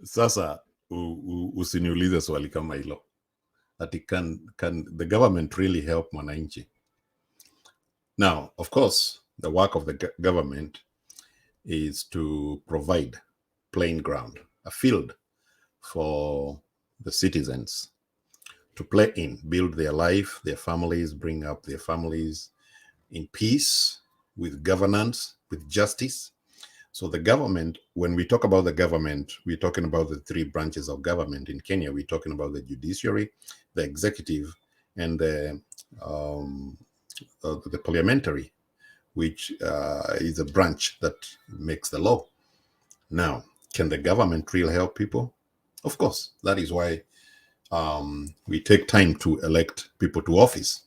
Sasa usiniulize swali kama hilo. Ati can the government really help mwananchi? Now, of course, the work of the government is to provide playing ground, a field for the citizens to play in, build their life, their families, bring up their families in peace, with governance, with justice. So the government, when we talk about the government, we're talking about the three branches of government in Kenya. We're talking about the judiciary, the executive, and the parliamentary, which is a branch that makes the law. Now, can the government really help people? Of course. That is why we take time to elect people to office.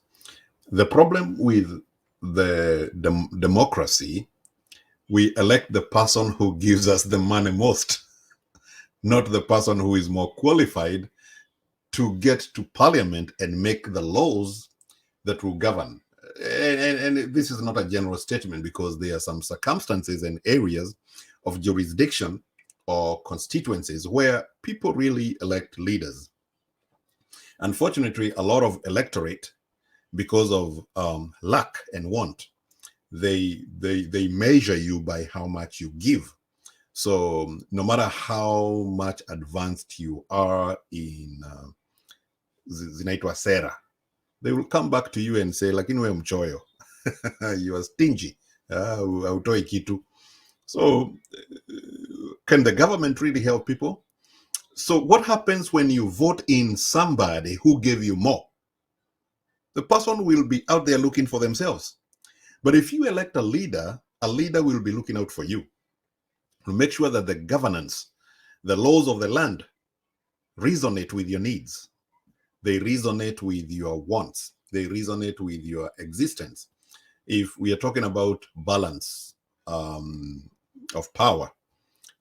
The problem with the democracy, we elect the person who gives us the money most, not the person who is more qualified to get to parliament and make the laws that will govern. And this is not a general statement, because there are some circumstances and areas of jurisdiction or constituencies where people really elect leaders. Unfortunately, a lot of electorate, because of lack and want, they measure you by how much you give. So no matter how much advanced you are in zinaitwa sera, they will come back to you and say, lakini we mchoyo, you are stingy, hautoi kitu. So can the government really help people? So what happens when you vote in somebody who gave you more? The person will be out there looking for themselves. But if you elect a leader will be looking out for you to make sure that the governance, the laws of the land resonate with your needs. They resonate with your wants. They resonate with your existence. If we are talking about balance of power,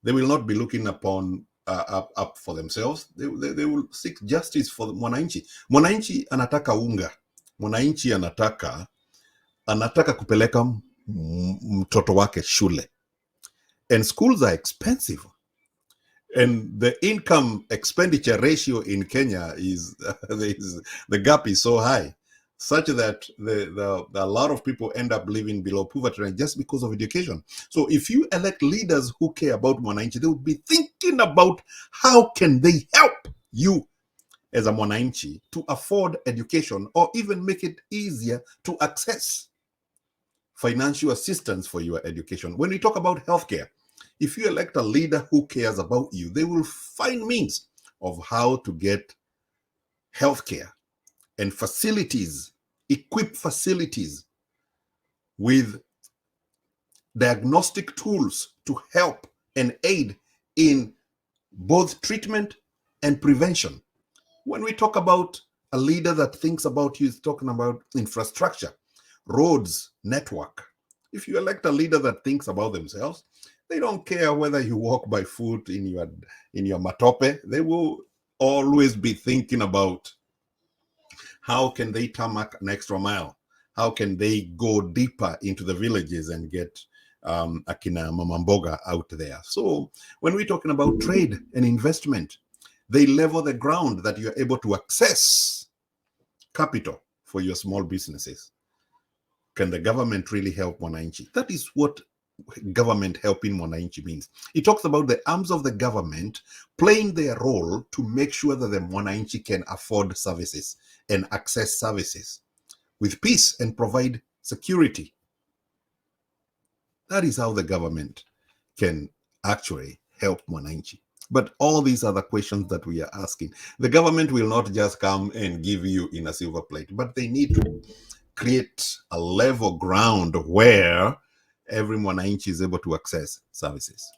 they will not be looking upon up for themselves. They will seek justice for mwananchi. Mwananchi anataka unga. Mwananchi anataka kupeleka mtoto wake shule. And schools are expensive. And the income expenditure ratio in Kenya is the gap is so high, such that a lot of people end up living below poverty line just because of education. So if you elect leaders who care about mwananchi, they would be thinking about how can they help you as a mwananchi to afford education, or even make it easier to access financial assistance for your education. When we talk about healthcare, if you elect a leader who cares about you, they will find means of how to get healthcare and facilities, equip facilities with diagnostic tools to help and aid in both treatment and prevention. When we talk about a leader that thinks about you, is talking about infrastructure, roads, network. If you elect a leader that thinks about themselves, they don't care whether you walk by foot in your matope. They will always be thinking about how can they tarmac an extra mile? How can they go deeper into the villages and get akina mama mboga out there? So when we're talking about trade and investment, they level the ground that you're able to access capital for your small businesses. Can the government really help mwananchi? That is what government helping mwananchi means. It talks about the arms of the government playing their role to make sure that the mwananchi can afford services and access services with peace and provide security. That is how the government can actually help mwananchi. But all these other questions that we are asking, the government will not just come and give you in a silver plate, but they need to create a level ground where every mwananchi is able to access services.